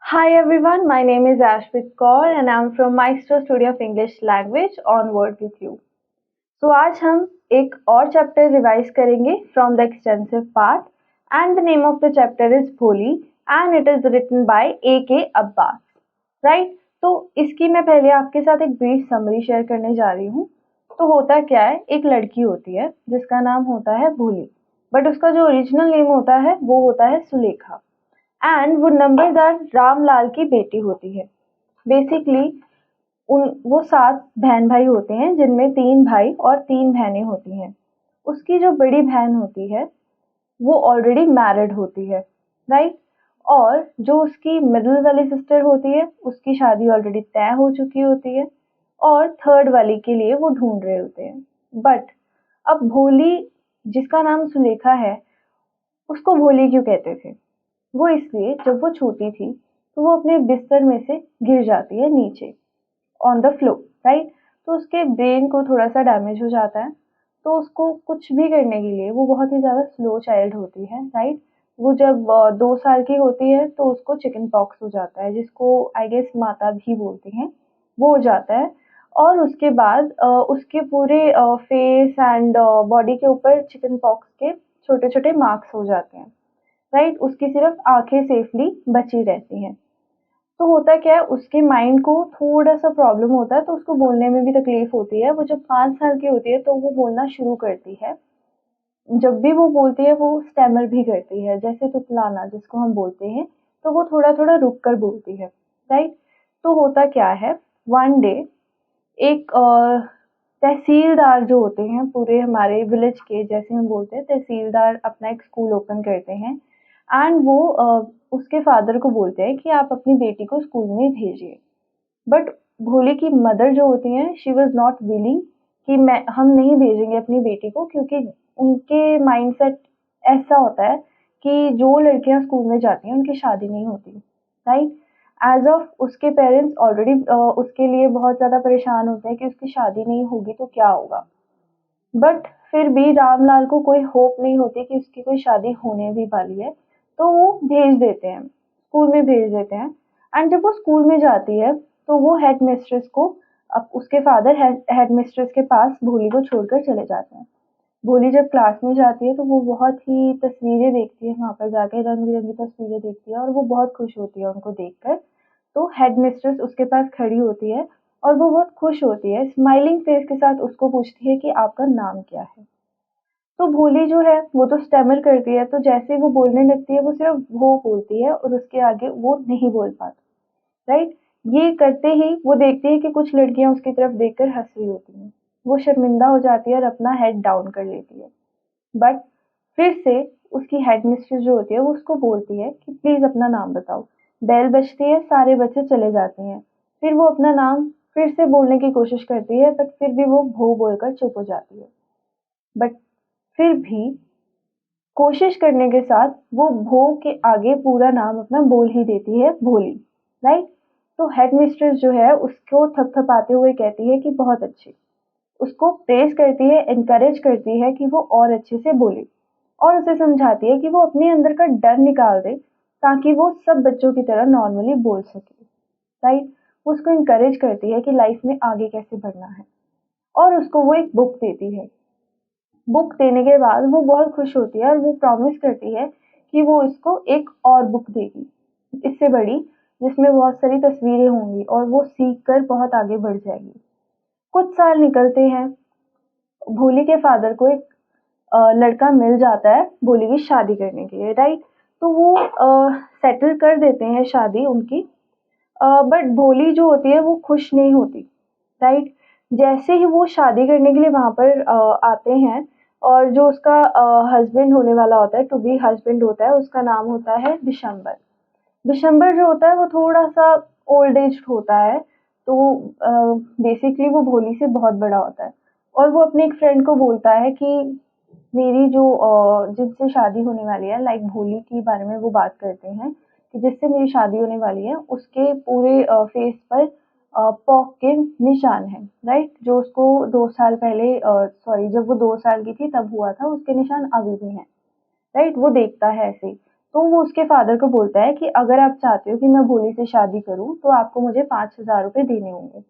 Hi everyone, my name is Ashpit Kaur and I'm from Maestro Studio of English Language on Word with You. So आज हम एक और chapter revise करेंगे from the extensive part and the name of the chapter is भोली and it is written by A.K. Abbas. Right? तो इसकी मैं पहले आपके साथ एक ब्रीफ समरी शेयर करने जा रही हूँ. तो होता क्या है, एक लड़की होती है जिसका नाम होता है भोली, बट उसका जो ओरिजिनल नेम होता है वो होता है सुलेखा एंड वो नंबरदार रामलाल की बेटी होती है. बेसिकली वो 7 बहन भाई होते हैं जिनमें 3 भाई और 3 बहनें होती हैं. उसकी जो बड़ी बहन होती है वो ऑलरेडी मैरिड होती है, राइट. और जो उसकी मिडिल वाली सिस्टर होती है उसकी शादी ऑलरेडी तय हो चुकी होती है और थर्ड वाली के लिए वो ढूंढ रहे होते हैं. बट अब भोली जिसका नाम सुलेखा है उसको भोली क्यों कहते थे? वो इसलिए जब वो छोटी थी तो वो अपने बिस्तर में से गिर जाती है नीचे ऑन द फ्लोर, राइट. तो उसके ब्रेन को थोड़ा सा डैमेज हो जाता है, तो उसको कुछ भी करने के लिए वो बहुत ही ज़्यादा स्लो चाइल्ड होती है, राइट. वो जब 2 साल की होती है तो उसको चिकन पॉक्स हो जाता है, जिसको आई गेस माता भी बोलती हैं, वो हो जाता है. और उसके बाद उसके पूरे फेस एंड बॉडी के ऊपर चिकन पॉक्स के छोटे छोटे मार्क्स हो जाते हैं, राइट. उसकी सिर्फ आंखें सेफली बची रहती हैं. तो होता क्या है, उसके माइंड को थोड़ा सा प्रॉब्लम होता है तो उसको बोलने में भी तकलीफ होती है. वो जब 5 साल की होती है तो वो बोलना शुरू करती है. जब भी वो बोलती है वो स्टैमर भी करती है, जैसे तुतलाना जिसको हम बोलते हैं. तो वो थोड़ा थोड़ा रुक कर बोलती है, राइट. तो होता क्या है, वन डे एक तहसीलदार जो होते हैं पूरे हमारे विलेज के, जैसे हम बोलते हैं तहसीलदार अपना एक स्कूल ओपन करते हैं एंड वो उसके फादर को बोलते हैं कि आप अपनी बेटी को स्कूल में भेजिए. बट भोले की मदर जो होती हैं शी वाज नॉट विलिंग कि मैं हम नहीं भेजेंगे अपनी बेटी को, क्योंकि उनके माइंडसेट ऐसा होता है कि जो लड़कियां स्कूल में जाती हैं उनकी शादी नहीं होती, राइट. एज ऑफ उसके पेरेंट्स ऑलरेडी उसके लिए बहुत ज़्यादा परेशान होते हैं कि उसकी शादी नहीं होगी तो क्या होगा. बट फिर भी रामलाल को कोई होप नहीं होती कि उसकी कोई शादी होने भी वाली है, तो वो भेज देते हैं, स्कूल में भेज देते हैं. एंड जब वो स्कूल में जाती है तो वो हेड मिस्ट्रेस को, अब उसके फादर हेड मिस्ट्रेस के पास भोली को छोड़कर चले जाते हैं. भोली जब क्लास में जाती है तो वो बहुत ही तस्वीरें देखती है, वहाँ पर जाके रंग बिरंगी तस्वीरें देखती है और वो बहुत खुश होती है उनको देखकर. तो हेड मिस्ट्रेस उसके पास खड़ी होती है और वो बहुत खुश होती है, स्माइलिंग फेस के साथ उसको पूछती है कि आपका नाम क्या है. तो भोली जो है वो तो स्टैमर करती है, तो जैसे वो बोलने लगती है वो सिर्फ वो बोलती है और उसके आगे वो नहीं बोल पाती, राइट. ये करते ही वो देखती है कि कुछ लड़कियां उसकी तरफ देखकर हंस रही होती हैं. वो शर्मिंदा हो जाती है और अपना हेड डाउन कर लेती है. बट फिर से उसकी हेड मिस्ट्रेस जो होती है वो उसको बोलती है कि प्लीज अपना नाम बताओ. बेल बजती है, सारे बच्चे चले जाते हैं. फिर वो अपना नाम फिर से बोलने की कोशिश करती है, बट फिर भी वो भो बोलकर चुप हो जाती है. बट फिर भी कोशिश करने के साथ वो भो के आगे पूरा नाम अपना बोल ही देती है, भोली, राइट. तो हेड मिस्ट्रेस जो है उसको थपथपाते हुए कहती है कि बहुत अच्छी, उसको प्रेज करती है, एनकरेज करती है कि वो और अच्छे से बोले और उसे समझाती है कि वो अपने अंदर का डर निकाल दे ताकि वो सब बच्चों की तरह नॉर्मली बोल सके, राइट. उसको इनकरेज करती है कि लाइफ में आगे कैसे बढ़ना है और उसको वो एक बुक देती है. बुक देने के बाद वो बहुत खुश होती है और वो प्रॉमिस करती है कि वो इसको एक और बुक देगी इससे बड़ी, जिसमें बहुत सारी तस्वीरें होंगी और वो सीख कर बहुत आगे बढ़ जाएगी. कुछ साल निकलते हैं, भोली के फादर को एक लड़का मिल जाता है भोली की शादी करने के लिए, राइट. तो वो सेटल कर देते हैं शादी उनकी. बट भोली जो होती है वो खुश नहीं होती, राइट. जैसे ही वो शादी करने के लिए वहाँ पर आते हैं और जो उसका हस्बैंड होने वाला होता है, टू बी हस्बैंड होता है, उसका नाम होता है दिसंबर. दिसंबर जो होता है वो थोड़ा सा ओल्ड एज होता है, तो बेसिकली वो भोली से बहुत बड़ा होता है और वो अपने एक फ्रेंड को बोलता है कि मेरी जो जिससे शादी होने वाली है, लाइक भोली के बारे में वो बात करते हैं कि जिससे मेरी शादी होने वाली है उसके पूरे फेस पर पॉक के निशान हैं, राइट. जो उसको 2 साल पहले, सॉरी, जब वो 2 साल की थी तब हुआ था, उसके निशान अभी भी हैं, राइट. वो देखता है ऐसे ही. तो वो उसके फादर को बोलता है कि अगर आप चाहते हो कि मैं भोली से शादी करूँ तो आपको मुझे 5,000 रुपये देने होंगे।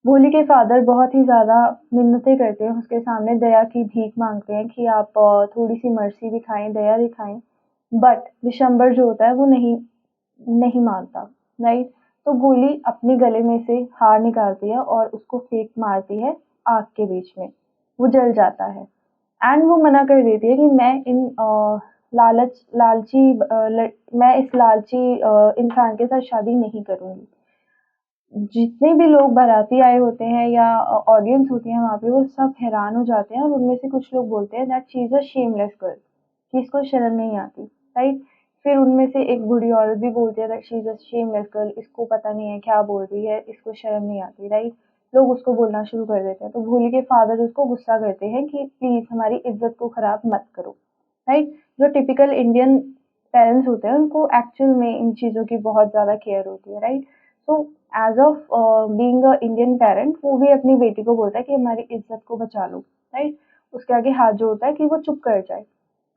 भोली के फादर बहुत ही ज़्यादा मिन्नतें करते हैं उसके सामने, दया की भीख मांगते हैं कि आप थोड़ी सी मर्सी दिखाएं, दया दिखाएं। बट विशंबर जो होता है वो नहीं नहीं मानता, राइट। तो भोली अपने गले में से हार निकालती है और उसको फेंक मारती है आग के बीच में। वो जल जाता है एंड वो मना कर देती है कि मैं इन मैं इस लालची इंसान के साथ शादी नहीं करूंगी। जितने भी लोग बाराती आए होते हैं या ऑडियंस होती है वहाँ पे, वो सब हैरान हो जाते हैं और उनमें से कुछ लोग बोलते हैं that she is a shameless girl, कि इसको शर्म नहीं आती, राइट। फिर उनमें से एक बूढ़ी औरत भी बोलती है that she is a shameless girl, इसको पता नहीं है क्या बोल रही है, इसको शर्म नहीं आती, राइट। लोग उसको बोलना शुरू कर देते हैं तो भोली के फादर उसको गुस्सा करते हैं कि प्लीज़ हमारी इज्जत को ख़राब मत करो, राइट। जो टिपिकल इंडियन पेरेंट्स होते हैं उनको एक्चुअल में इन चीज़ों की बहुत ज़्यादा केयर होती है, right. So as of being a Indian parent वो भी अपनी बेटी को बोलता है कि हमारी इज्जत को बचा लो, राइट। उसके आगे हाथ जोड़ता है कि वो चुप कर जाए,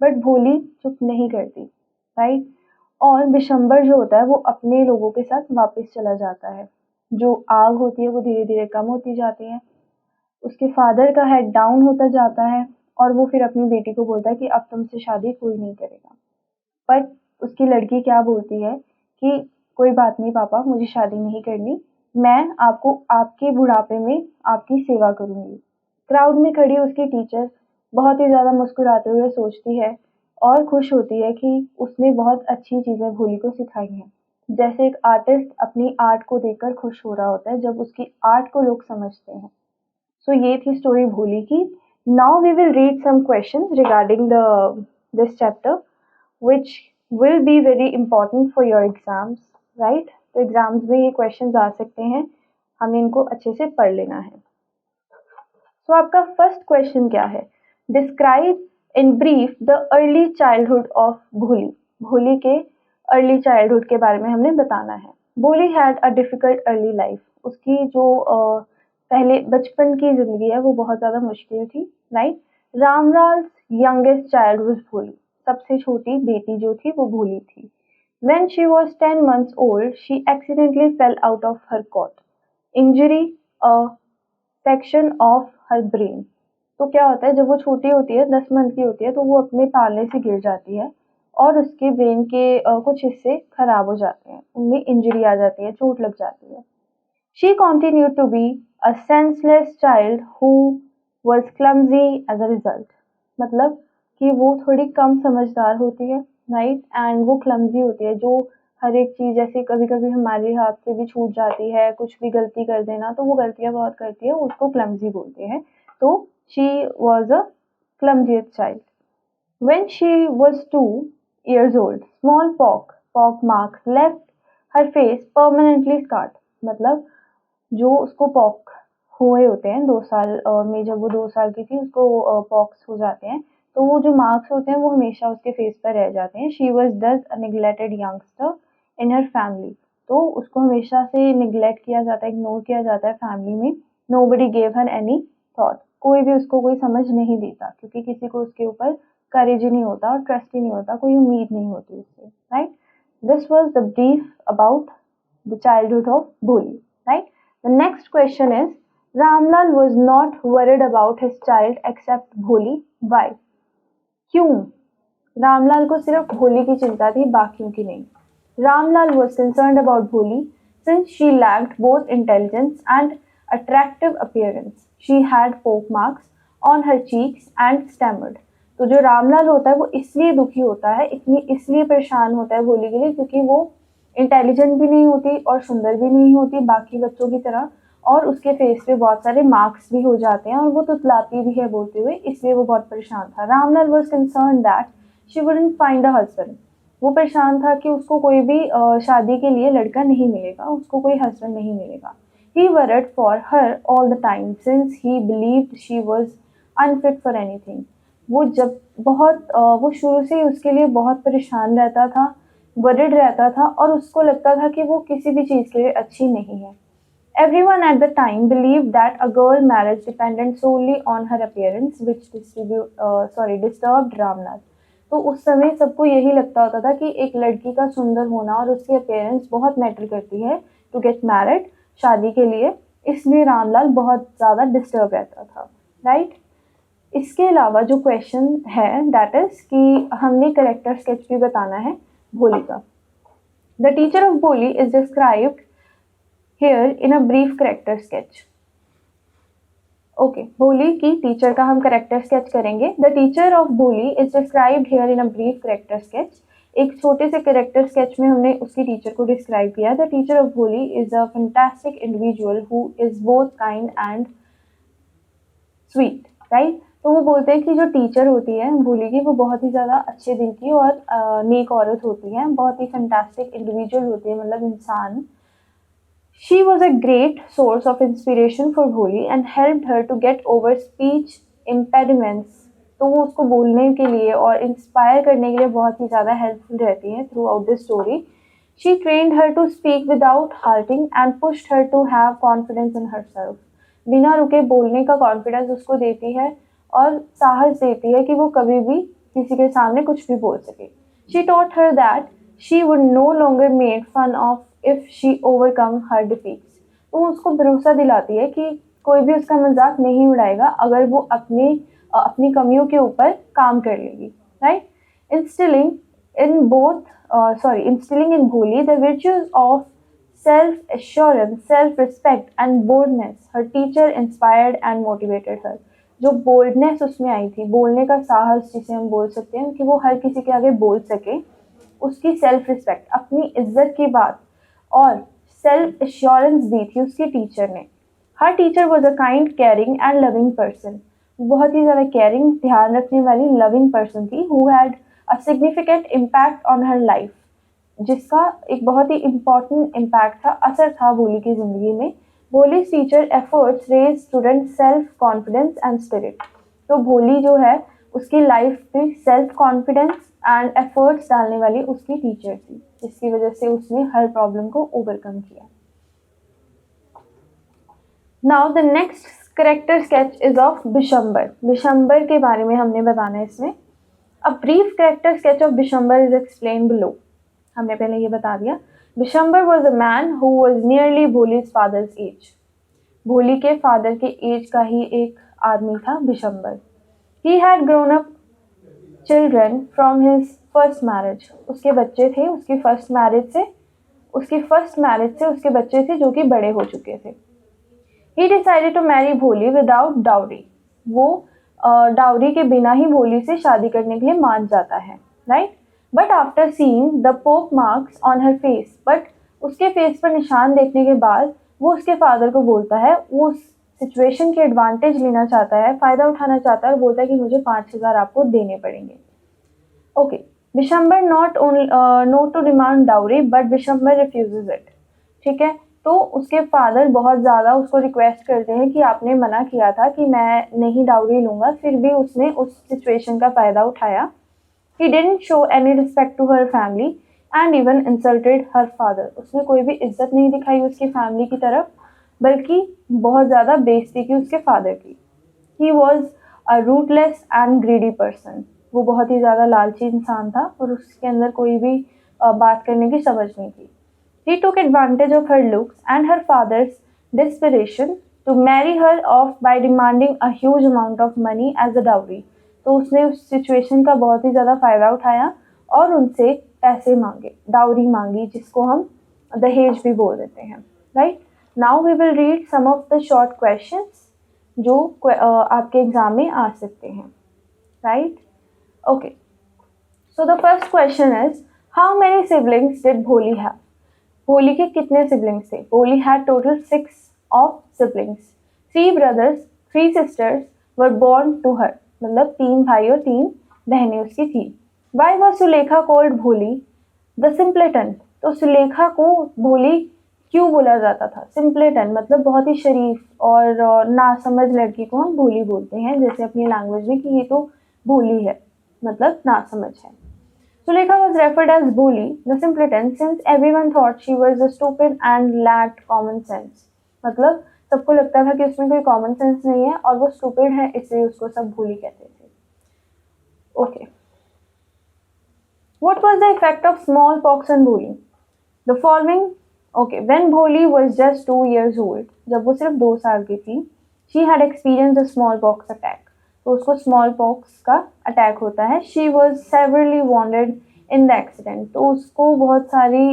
बट भोली चुप नहीं करती, राइट। और दिसंबर जो होता है वो अपने लोगों के साथ वापस चला जाता है। जो आग होती है वो धीरे धीरे कम होती जाती है, उसके फादर का हेड डाउन होता जाता है और वो फिर अपनी बेटी को बोलता है कि अब तुमसे शादी कोई नहीं करेगा। बट उसकी लड़की क्या बोलती है कि कोई बात नहीं पापा, मुझे शादी नहीं करनी, मैं आपको आपके बुढ़ापे में आपकी सेवा करूंगी। क्राउड में खड़ी उसकी टीचर बहुत ही ज़्यादा मुस्कुराते हुए सोचती है और खुश होती है कि उसने बहुत अच्छी चीज़ें भोली को सिखाई हैं। जैसे एक आर्टिस्ट अपनी आर्ट को देखकर खुश हो रहा होता है जब उसकी आर्ट को लोग समझते हैं। सो ये थी स्टोरी भोली की। Now we will read some questions regarding the this chapter which will be very important for your exams, right? तो एग्जाम्स में ये क्वेश्चंस आ सकते हैं, हमें इनको अच्छे से पढ़ लेना है। तो आपका फर्स्ट क्वेश्चन क्या है? Describe in brief the early childhood of भोली। भोली के अर्ली चाइल्डहुड के बारे में हमने बताना है। भोली had a difficult early life. उसकी जो पहले बचपन की जिंदगी है वो बहुत ज्यादा मुश्किल थी, right. Ramlal youngest child was भोली। सबसे छोटी बेटी जो थी वो भोली थी। When she was 10 months old, she accidentally fell out of her cot, injury a section of her brain। तो क्या होता है जब वो छोटी होती है, 10 मंथ की होती है, तो वो अपने पालने से गिर जाती है और उसके ब्रेन के कुछ हिस्से खराब हो जाते हैं, उनमें इंजरी आ जाती है, चोट लग जाती है। She continued to be a senseless child who was clumsy as a result। मतलब कि वो थोड़ी कम समझदार होती है, राइट, एंड वो क्लमजी होती है। जो हर एक चीज़, जैसे कभी कभी हमारे हाथ से भी छूट जाती है, कुछ भी गलती कर देना, तो वो गलतियाँ बहुत करती है, उसको क्लमजी बोलते हैं। तो she was a clumsiest child। When she was 2 years old, small pock marks left her face permanently scarred। मतलब जो उसको पॉक हुए होते हैं 2 साल में, जब वो 2 साल की थी उसको पॉक्स हो जाते हैं, तो वो जो मार्क्स होते हैं वो हमेशा उसके फेस पर रह जाते हैं। शी वॉज दस अ निगलेक्टेड यंगस्टर इन हर फैमिली। तो उसको हमेशा से निगलेक्ट किया जाता है, इग्नोर किया जाता है फैमिली में। नो बडी गेव हर एनी थॉट। कोई भी उसको कोई समझ नहीं देता क्योंकि किसी को उसके ऊपर करेज ही नहीं होता और ट्रस्ट ही नहीं होता, कोई उम्मीद नहीं होती उससे, right. This was the brief about the childhood of भोली, right. The next question is, Ramlal was not worried about his child except Bholi. Why? क्यों? रामलाल को सिर्फ भोली की चिंता थी, बाकियों की नहीं। Ramlal was concerned about Bholi since she lacked both intelligence and attractive appearance. She had pock marks on her cheeks and stammered। तो जो रामलाल होता है वो इसलिए दुखी होता है, इसलिए परेशान होता है भोली के लिए, क्योंकि वो इंटेलिजेंट भी नहीं होती और सुंदर भी नहीं होती बाकी बच्चों की तरह, और उसके फेस पे बहुत सारे मार्क्स भी हो जाते हैं और वो तुतलाती भी है बोलते हुए, इसलिए वो बहुत परेशान था। Ramlal was concern that she wouldn't find a husband. वो परेशान था कि उसको कोई भी शादी के लिए लड़का नहीं मिलेगा, उसको कोई हस्बैंड नहीं मिलेगा। He worried for her all the time since he believed she was unfit for anything। वो जब वो शुरू से ही उसके लिए बहुत परेशान रहता था, वर्रिड रहता था और उसको लगता था कि वो किसी भी चीज़ के लिए अच्छी नहीं है। Everyone at the time believed that a girl marriage depended solely on her appearance, which disturbed Ramnath। तो उस समय सबको यही लगता होता था कि एक लड़की का सुंदर होना और उसकी अपीयरेंस बहुत मैटर करती है टू गेट मैरिड, शादी के लिए, इसलिए रामलाल बहुत ज़्यादा डिस्टर्ब रहता था, राइट। इसके अलावा जो क्वेश्चन है दैट इज कि हमने करेक्टर स्केच भी बताना है भोली का। द टीचर ऑफ भोली is described here in a brief character sketch. Okay, भोली की टीचर का हम करेक्टर स्केच करेंगे। द टीचर ऑफ भोली is described here in a brief character sketch. एक छोटे से करेक्टर स्केच में हमने उसकी टीचर को डिस्क्राइब किया। द टीचर ऑफ भोली is a fantastic individual who is both kind and sweet, right. तो वो बोलते हैं कि जो टीचर होती है भोली की, वो बहुत ही ज़्यादा अच्छे दिल की और नेक औरत होती है, बहुत ही फैंटास्टिक इंडिविजुअल होती है, मतलब इंसान। She was a great source of inspiration for Bholi and helped her to get over speech impediments. तो वो उसको बोलने के लिए और इंस्पायर करने के लिए बहुत ही ज़्यादा हेल्पफुल रहती हैं through out the story. She trained her to speak without halting and pushed her to have confidence in herself. बिना रुके बोलने का कॉन्फिडेंस उसको देती है और साहस देती है कि वो कभी भी किसी के सामने कुछ भी बोल सके। She taught her that she would no longer made fun of if she overcome her defeats. तो वो उसको भरोसा दिलाती है कि कोई भी उसका मजाक नहीं उड़ाएगा अगर वो अपनी कमियों के ऊपर काम कर लेगी, right. Instilling instilling in Bholi the virtues of self-assurance, self-respect and boldness. Her teacher inspired and motivated her. जो बोल्डनेस उसमें आई थी, बोलने का साहस जिसे हम बोल सकते हैं कि वो हर किसी के आगे बोल सके, उसकी सेल्फ रिस्पेक्ट, अपनी इज्जत की बात और सेल्फ एश्योरेंस दी थी उसकी टीचर ने। Her teacher was a kind, caring and loving person. बहुत ही ज़्यादा केयरिंग, ध्यान रखने वाली, लविंग पर्सन थी। Who had a significant impact on her life, जिसका एक बहुत ही इम्पॉर्टेंट इम्पैक्ट था, असर था भोली की ज़िंदगी में। Bholi's teacher efforts raise student self confidence and spirit. तो भोली जो है उसकी लाइफ में सेल्फ कॉन्फिडेंस एंड एफर्ट्स डालने वाली उसकी टीचर थी, जिसकी वजह से उसने हर प्रॉब्लम को ओवरकम किया। Now the next character sketch is of Bishambar. Bishambar के बारे में हमने बताना है इसमें। A brief character sketch of Bishambar is explain below. हमने पहले ये बता दिया। Bishambar was a man who was nearly Bholi's father's age. भोली के फादर के एज का ही एक आदमी था Bishambar. He had grown up children from his first marriage. उसके बच्चे थे उसकी फर्स्ट मैरिज से उसके बच्चे थे जो कि बड़े हो चुके थे। ही डिसाइडेड टू मैरी भोली विदाउट डाउरी। वो डाउरी के बिना ही भोली से शादी करने के लिए मान जाता है, right. But after seeing the pock marks on her face, but उसके फेस पर निशान देखने के बाद वो उसके फादर को बोलता है, वो उस सिचुएशन के एडवांटेज लेना चाहता है, फ़ायदा उठाना चाहता है और बोलता है कि मुझे 5,000 आपको देने पड़ेंगे। Okay, Bishambar not to demand dowry but Bishambar refuses it. ठीक है, तो उसके फादर बहुत ज़्यादा उसको रिक्वेस्ट करते हैं कि आपने मना किया था कि मैं नहीं डाउरी लूँगा, फिर भी उसने उस सिचुएशन का फ़ायदा उठाया। He didn't show any respect to her family and even insulted her father. उसने कोई भी इज्जत नहीं दिखाई उसकी फैमिली की तरफ, बल्कि बहुत ज़्यादा बेइज्जती की उसके फादर की। He was a ruthless and greedy person. वो बहुत ही ज़्यादा लालची इंसान था और उसके अंदर कोई भी बात करने की समझ नहीं थी। He took advantage of her looks and her father's desperation to marry her off by demanding a huge amount of money as a dowry. तो उसने उस सिचुएशन का बहुत ही ज़्यादा फ़ायदा उठाया और उनसे पैसे मांगे, डाउरी मांगी, जिसको हम दहेज भी बोल देते हैं, right. Now we will read some of the short questions जो आपके एग्जाम में आ सकते हैं, right. Okay, so the first question is how many siblings did Bholi have. Bholi के कितने सिबलिंग्स थे। Bholi had total 6 of siblings. 3 brothers 3 sisters were born to her, मतलब 3 भाई और 3 बहनें उसकी थी। Why was Sulekha called Bholi the simpleton. तो सुलेखा को भोली क्यों बोला जाता था। सिंपलेटन मतलब बहुत ही शरीफ और नासमझ लड़की को हम भोली बोलते हैं, जैसे अपनी लैंग्वेज में कि ये तो भोली है, मतलब नासमझ है। Sulekha was referred as Bholi, the simpleton, since everyone thought she was stupid and lacked common sense. मतलब सबको लगता था कि उसमें कोई कॉमन सेंस नहीं है और वो स्टूपिड है, इसलिए उसको सब भोली कहते थे। Okay, What was the effect of smallpox on Bholi? The following, okay, when Bholi was just 2 years old, जब वो सिर्फ 2 साल की थी, she had experienced a smallpox attack. तो उसको smallpox का अटैक होता है. She was severely wounded in the accident. तो उसको बहुत सारी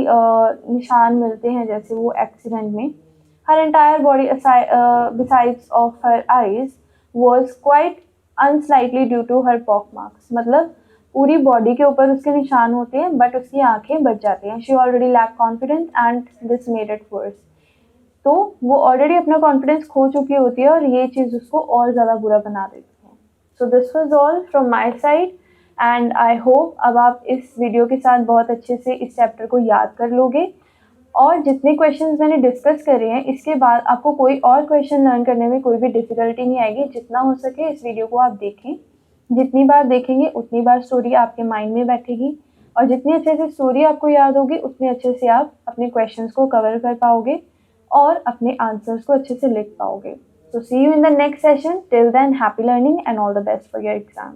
निशान मिलते हैं जैसे वो एक्सीडेंट में. Her entire body, besides of her eyes, was quite unsightly due to her pock marks. मतलब पूरी बॉडी के ऊपर उसके निशान होते हैं बट उसकी आंखें बच जाती हैं. She already lack confidence and this made it worse. तो वो ऑलरेडी अपना कॉन्फिडेंस खो चुकी होती है और ये चीज़ उसको और ज़्यादा बुरा बना देती है. So this was all from my side and I hope अब आप इस वीडियो के साथ बहुत अच्छे से इस चैप्टर को याद कर लोगे. और जितने क्वेश्चंस मैंने डिस्कस करे हैं इसके बाद आपको कोई और क्वेश्चन लर्न करने में कोई भी डिफ़िकल्टी नहीं आएगी. जितना हो सके इस वीडियो को आप देखें. जितनी बार देखेंगे उतनी बार स्टोरी आपके माइंड में बैठेगी और जितनी अच्छे से स्टोरी आपको याद होगी उतने अच्छे से आप अपने क्वेश्चंस को कवर कर पाओगे और अपने आंसर्स को अच्छे से लिख पाओगे. So see you in the next session. Till then happy learning and all the best for your exam.